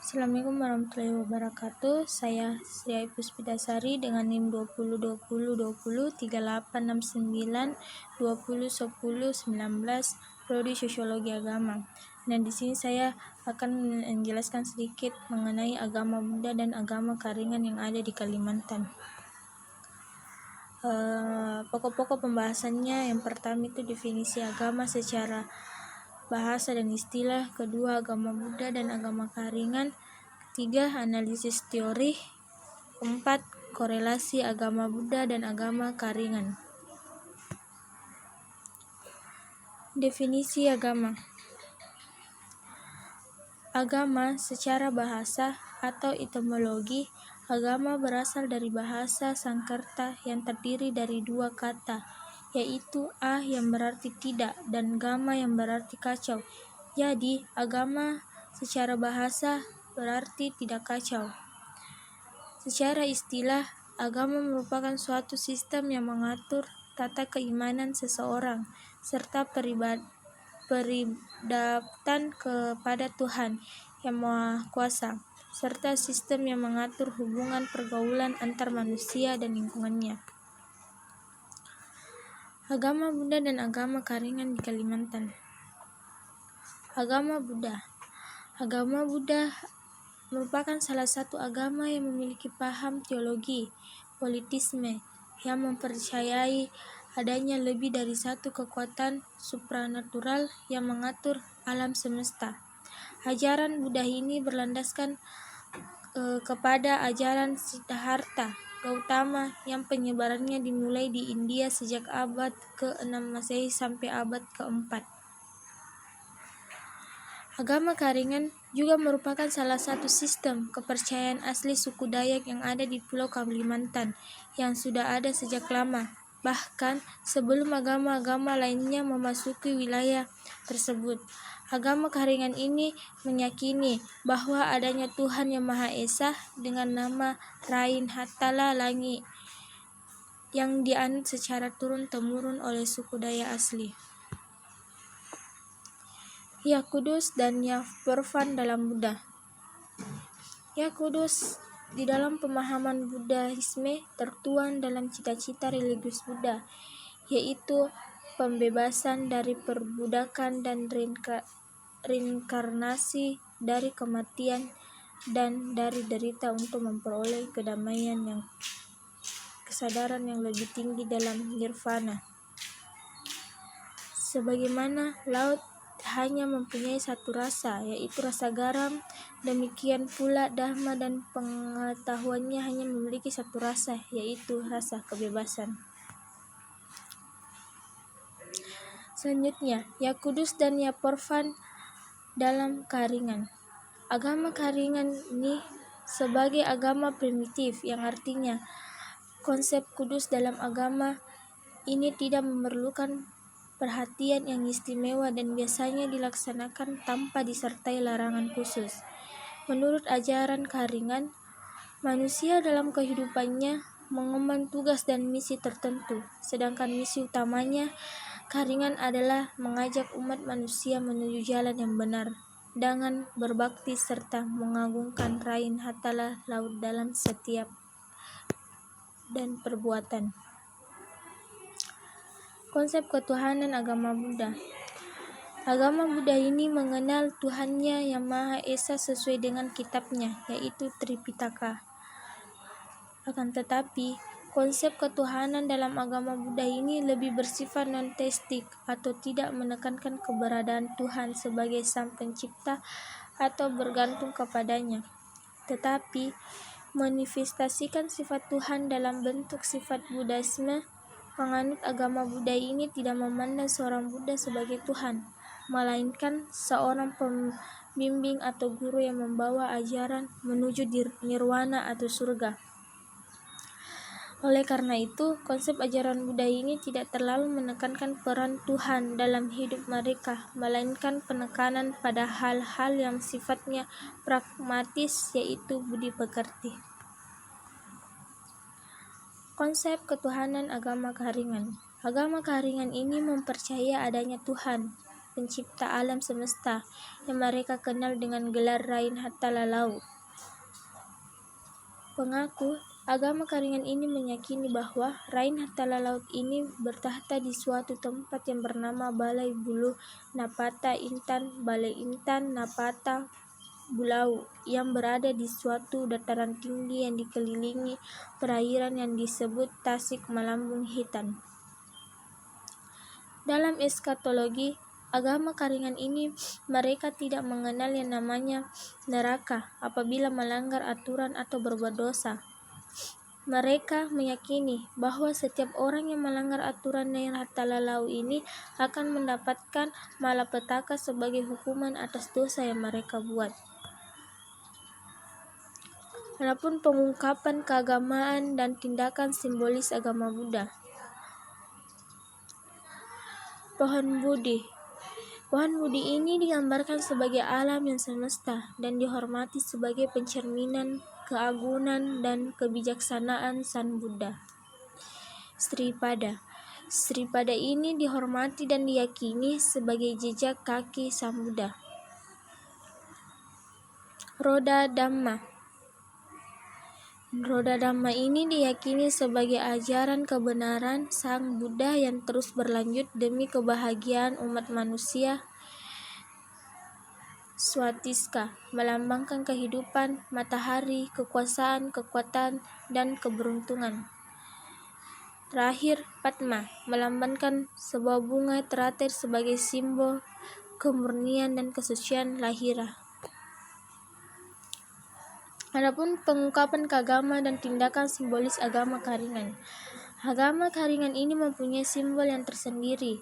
Assalamualaikum warahmatullahi wabarakatuh. Saya Sri Ai Puspidasari dengan NIM 2020203869201019 Prodi Sosiologi Agama. Nah, di sini saya akan menjelaskan sedikit mengenai agama Buddha dan agama Karingan yang ada di Kalimantan. Pokok-pokok pembahasannya yang pertama itu definisi agama secara bahasa dan istilah, kedua agama Buddha dan agama Karingan, ketiga analisis teori, keempat korelasi agama Buddha dan agama Karingan. Definisi agama. Agama secara bahasa atau etimologi, agama berasal dari bahasa Sanskerta yang terdiri dari dua kata, yaitu a yang berarti tidak dan gama yang berarti kacau. Jadi, agama secara bahasa berarti tidak kacau. Secara istilah, agama merupakan suatu sistem yang mengatur tata keimanan seseorang serta peribadatan kepada Tuhan yang Maha Kuasa, serta sistem yang mengatur hubungan pergaulan antar manusia dan lingkungannya. Agama Buddha dan agama Karingan di Kalimantan. Agama Buddha. Agama Buddha merupakan salah satu agama yang memiliki paham teologi politisme yang mempercayai adanya lebih dari satu kekuatan supranatural yang mengatur alam semesta. Ajaran Buddha ini berlandaskan kepada ajaran Siddhartha Gautama yang penyebarannya dimulai di India sejak abad ke-6 Masehi sampai abad ke-4. Agama Karingan juga merupakan salah satu sistem kepercayaan asli suku Dayak yang ada di Pulau Kalimantan yang sudah ada sejak lama, bahkan sebelum agama-agama lainnya memasuki wilayah tersebut. Agama Karingan ini meyakini bahwa adanya Tuhan yang Maha Esa dengan nama Rain Hatala Langi yang dianut secara turun-temurun oleh suku Dayak asli. Ya Kudus dan Ya Porvan dalam Buddha. Ya Kudus di dalam pemahaman Buddhisme tertuang dalam cita-cita religius Buddha, yaitu pembebasan dari perbudakan dan reinkarnasi dari kematian dan dari derita untuk memperoleh kedamaian yang kesadaran yang lebih tinggi dalam nirvana. Sebagaimana laut hanya mempunyai satu rasa, yaitu rasa garam, demikian pula Dhamma dan pengetahuannya hanya memiliki satu rasa, yaitu rasa kebebasan. Selanjutnya, Ya Kudus dan Ya Porvan dalam Karingan. Agama Karingan ini sebagai agama primitif yang artinya konsep kudus dalam agama ini tidak memerlukan perhatian yang istimewa dan biasanya dilaksanakan tanpa disertai larangan khusus. Menurut ajaran Karingan, manusia dalam kehidupannya mengemban tugas dan misi tertentu, sedangkan misi utamanya Karingan adalah mengajak umat manusia menuju jalan yang benar dengan berbakti serta mengagungkan Rain Hatala laut dalam setiap dan perbuatan. Konsep ketuhanan agama Buddha. Agama Buddha ini mengenal Tuhannya yang Maha Esa sesuai dengan kitabnya, yaitu Tripitaka. Akan tetapi, konsep ketuhanan dalam agama Buddha ini lebih bersifat non-teistik atau tidak menekankan keberadaan Tuhan sebagai sang pencipta atau bergantung kepadanya, tetapi manifestasikan sifat Tuhan dalam bentuk sifat Buddhisme. Penganut agama Buddha ini tidak memandang seorang Buddha sebagai Tuhan, melainkan seorang pembimbing atau guru yang membawa ajaran menuju nirwana atau surga. Oleh karena itu, konsep ajaran Buddha ini tidak terlalu menekankan peran Tuhan dalam hidup mereka, melainkan penekanan pada hal-hal yang sifatnya pragmatis, yaitu budi pekerti. Konsep ketuhanan agama Karingan. Agama Karingan ini mempercayai adanya Tuhan, pencipta alam semesta yang mereka kenal dengan gelar Rain Hatalalau. Pengaku agama Karingan ini meyakini bahwa Rain Hatalalau ini bertahta di suatu tempat yang bernama Balai Bulu Napata Intan Balai Intan Napata Bulau yang berada di suatu dataran tinggi yang dikelilingi perairan yang disebut Tasik Melambung Hitam. Dalam eskatologi agama Karingan ini, mereka tidak mengenal yang namanya neraka apabila melanggar aturan atau berbuat dosa. Mereka meyakini bahwa setiap orang yang melanggar aturan Rain Hatalalau ini akan mendapatkan malapetaka sebagai hukuman atas dosa yang mereka buat. Adapun pengungkapan keagamaan dan tindakan simbolis agama Buddha. Pohon Budi. Pohon Budi ini digambarkan sebagai alam yang semesta dan dihormati sebagai pencerminan keagungan dan kebijaksanaan Sang Buddha. Stripada. Stripada ini dihormati dan diyakini sebagai jejak kaki Sang Buddha. Roda Dhamma. Roda Dhamma ini diyakini sebagai ajaran kebenaran Sang Buddha yang terus berlanjut demi kebahagiaan umat manusia. Swatiska melambangkan kehidupan, matahari, kekuasaan, kekuatan, dan keberuntungan. Terakhir, Padma melambangkan sebuah bunga teratai sebagai simbol kemurnian dan kesucian lahiriah. Adapun pengungkapan keagamaan dan tindakan simbolis agama Karingan. Agama Karingan ini mempunyai simbol yang tersendiri,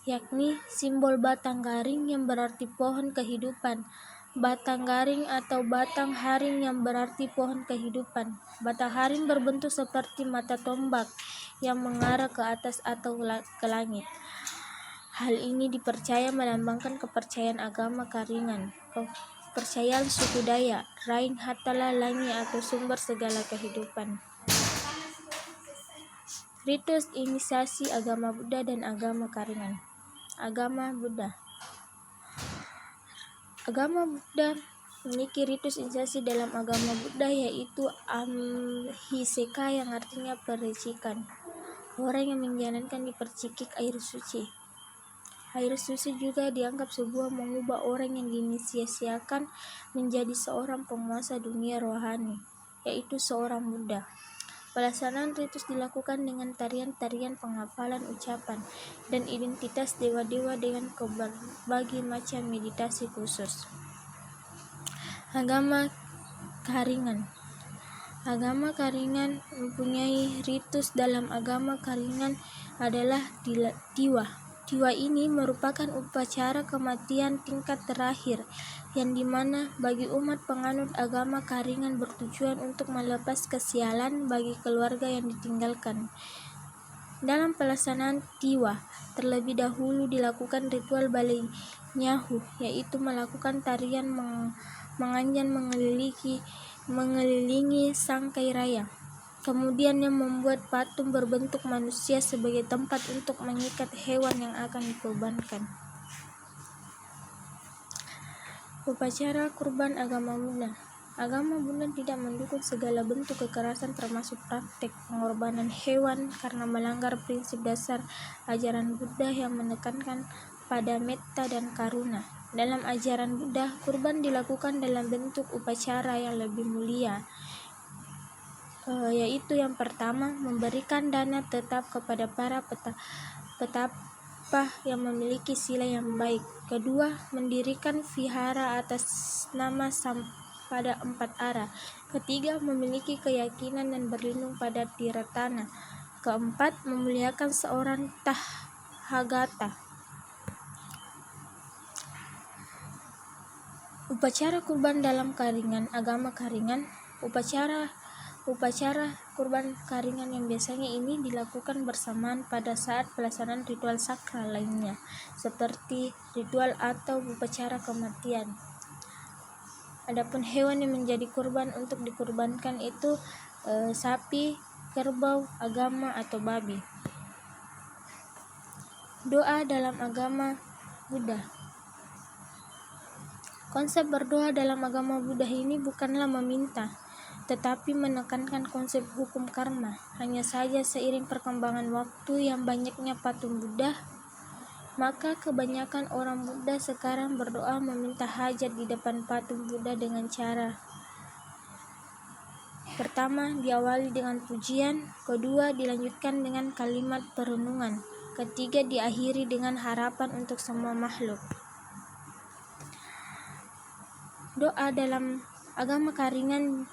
yakni simbol batang garing yang berarti pohon kehidupan, batang garing atau batang haring yang berarti pohon kehidupan. Batang haring berbentuk seperti mata tombak yang mengarah ke atas atau ke langit. Hal ini dipercaya melambangkan kepercayaan agama Karingan, kepercayaan suku Dayak, Rain Hatalalangi atau sumber segala kehidupan. Ritus inisiasi agama Buddha dan agama Karingan. Agama Buddha. Agama Buddha memiliki ritus inisiasi dalam agama Buddha yaitu Amhiseka yang artinya percikan. Orang yang menjalankan dipercikik air suci. Air suci juga dianggap sebuah mengubah orang yang diinisiasikan menjadi seorang penguasa dunia rohani, yaitu seorang Buddha. Pelaksanaan ritus dilakukan dengan tarian-tarian penghafalan ucapan dan identitas dewa-dewa dengan berbagai macam meditasi khusus. Agama Karingan. Agama Karingan mempunyai ritus. Dalam agama Karingan adalah Tiwa. Tiwa ini merupakan upacara kematian tingkat terakhir yang dimana bagi umat penganut agama Karingan bertujuan untuk melepas kesialan bagi keluarga yang ditinggalkan. Dalam pelaksanaan Tiwa, terlebih dahulu dilakukan ritual Balai Nyahu, yaitu melakukan tarian menganjan mengelilingi sangkai raya. Kemudian yang membuat patung berbentuk manusia sebagai tempat untuk mengikat hewan yang akan dikorbankan. Upacara kurban agama Buddha. Agama Buddha tidak mendukung segala bentuk kekerasan termasuk praktek pengorbanan hewan karena melanggar prinsip dasar ajaran Buddha yang menekankan pada metta dan karuna. Dalam ajaran Buddha, kurban dilakukan dalam bentuk upacara yang lebih mulia, yaitu yang pertama, memberikan dana tetap kepada para petapa yang memiliki sila yang baik. Kedua, mendirikan vihara atas nama pada 4 arah. Ketiga, memiliki keyakinan dan berlindung pada Tiratana. Keempat, memuliakan seorang Tathagata. Upacara kurban dalam Karingan. Agama Karingan. Upacara kurban Karingan yang biasanya ini dilakukan bersamaan pada saat pelaksanaan ritual sakral lainnya, seperti ritual atau upacara kematian. Adapun hewan yang menjadi kurban untuk dikurbankan itu sapi, kerbau, agama, atau babi. Doa dalam agama Buddha. Konsep berdoa dalam agama Buddha ini bukanlah meminta, tetapi menekankan konsep hukum karma. Hanya saja seiring perkembangan waktu yang banyaknya patung Buddha, maka kebanyakan orang Buddha sekarang berdoa meminta hajat di depan patung Buddha dengan cara pertama diawali dengan pujian, kedua dilanjutkan dengan kalimat perenungan, ketiga diakhiri dengan harapan untuk semua makhluk. Doa dalam agama Karingan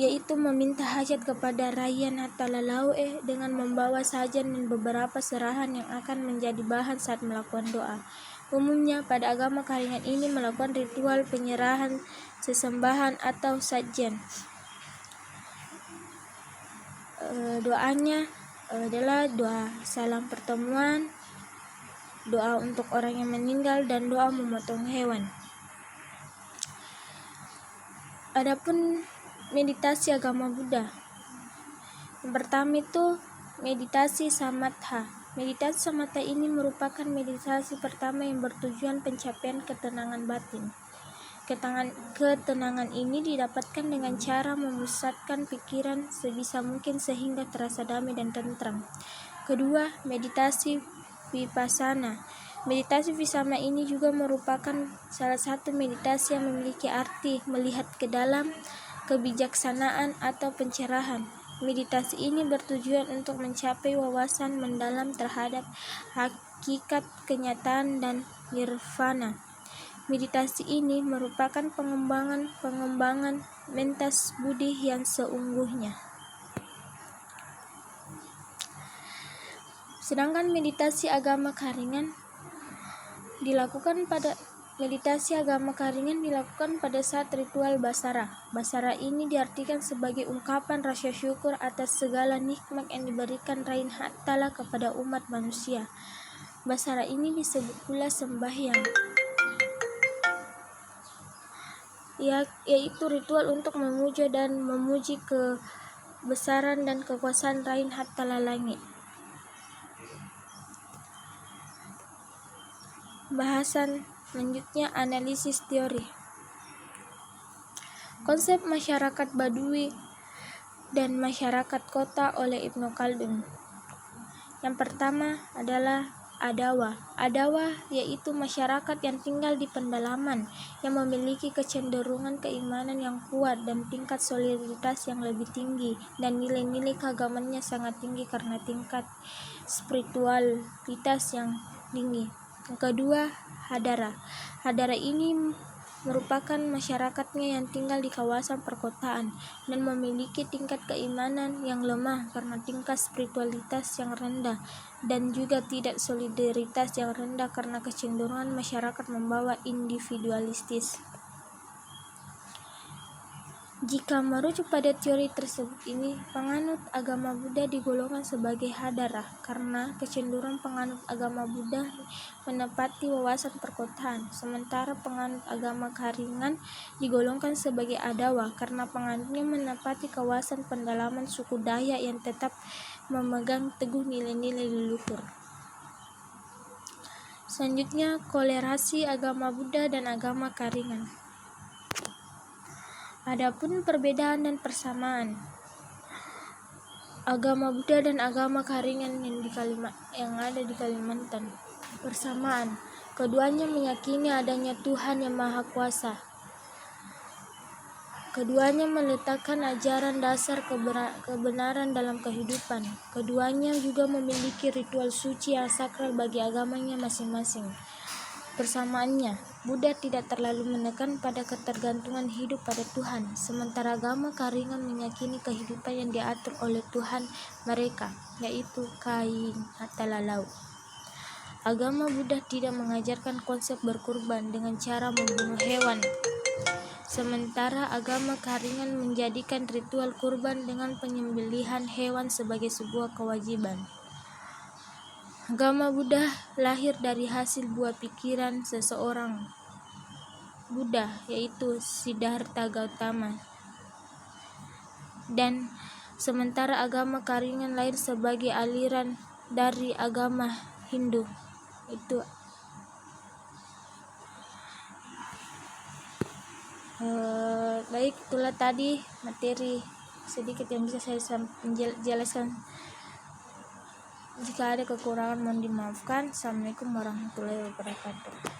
yaitu meminta hajat kepada Raiyan Hattalalaue dengan membawa sajan dan beberapa serahan yang akan menjadi bahan saat melakukan doa. Umumnya pada agama Karingan ini melakukan ritual penyerahan sesembahan atau sajen. Doanya adalah doa salam pertemuan, doa untuk orang yang meninggal, dan doa memotong hewan. Adapun meditasi agama Buddha, yang pertama itu meditasi samatha. Meditasi samatha ini merupakan meditasi pertama yang bertujuan pencapaian ketenangan batin. Ketenangan ini didapatkan dengan cara memusatkan pikiran sebisa mungkin sehingga terasa damai dan tentram. Kedua, meditasi vipassana. Meditasi vipassana ini juga merupakan salah satu meditasi yang memiliki arti melihat ke dalam, kebijaksanaan atau pencerahan. Meditasi ini bertujuan untuk mencapai wawasan mendalam terhadap hakikat kenyataan dan nirvana. Meditasi ini merupakan pengembangan mentas budi yang seungguhnya. Sedangkan meditasi agama Karingan dilakukan pada saat ritual basara. Basara ini diartikan sebagai ungkapan rasa syukur atas segala nikmat yang diberikan Raiyan Hattala kepada umat manusia. Basara ini disebut pula sembahyang, yaitu ritual untuk memuja dan memuji kebesaran dan kekuasaan Raiyan Hattala langit. Bahasan selanjutnya, analisis teori. Konsep masyarakat Badui dan masyarakat kota oleh Ibnu Khaldun. Yang pertama adalah Adawa. Adawa yaitu masyarakat yang tinggal di pedalaman yang memiliki kecenderungan keimanan yang kuat dan tingkat solidaritas yang lebih tinggi, dan nilai-nilai keagamannya sangat tinggi karena tingkat spiritualitas yang tinggi. Yang kedua, Hadara. Hadara ini merupakan masyarakatnya yang tinggal di kawasan perkotaan dan memiliki tingkat keimanan yang lemah karena tingkat spiritualitas yang rendah, dan juga tidak solidaritas yang rendah karena kecenderungan masyarakat membawa individualistis. Jika merujuk pada teori tersebut ini, penganut agama Buddha digolongkan sebagai Hadara karena kecenderungan penganut agama Buddha menepati wawasan perkotaan, sementara penganut agama Karingan digolongkan sebagai Adawa karena penganutnya menepati kawasan pendalaman suku Dayak yang tetap memegang teguh nilai-nilai leluhur. Selanjutnya, kolerasi agama Buddha dan agama Karingan. Adapun perbedaan dan persamaan agama Buddha dan agama Karingan yang ada di Kalimantan. Persamaan, keduanya meyakini adanya Tuhan yang Maha Kuasa. Keduanya meletakkan ajaran dasar kebenaran dalam kehidupan. Keduanya juga memiliki ritual suci yang sakral bagi agamanya masing-masing. Persamaannya, Buddha tidak terlalu menekan pada ketergantungan hidup pada Tuhan, sementara agama Karingan meyakini kehidupan yang diatur oleh Tuhan mereka, yaitu Raiyan Hattala. Agama Buddha tidak mengajarkan konsep berkurban dengan cara membunuh hewan, sementara agama Karingan menjadikan ritual kurban dengan penyembelihan hewan sebagai sebuah kewajiban. Agama Buddha lahir dari hasil buah pikiran seseorang Buddha, yaitu Siddhartha Gautama, dan sementara agama Karingan lahir sebagai aliran dari agama Hindu. Itu baik, itulah tadi materi sedikit yang bisa saya jelaskan. Jika ada kekurangan mohon dimaafkan. Assalamualaikum warahmatullahi wabarakatuh.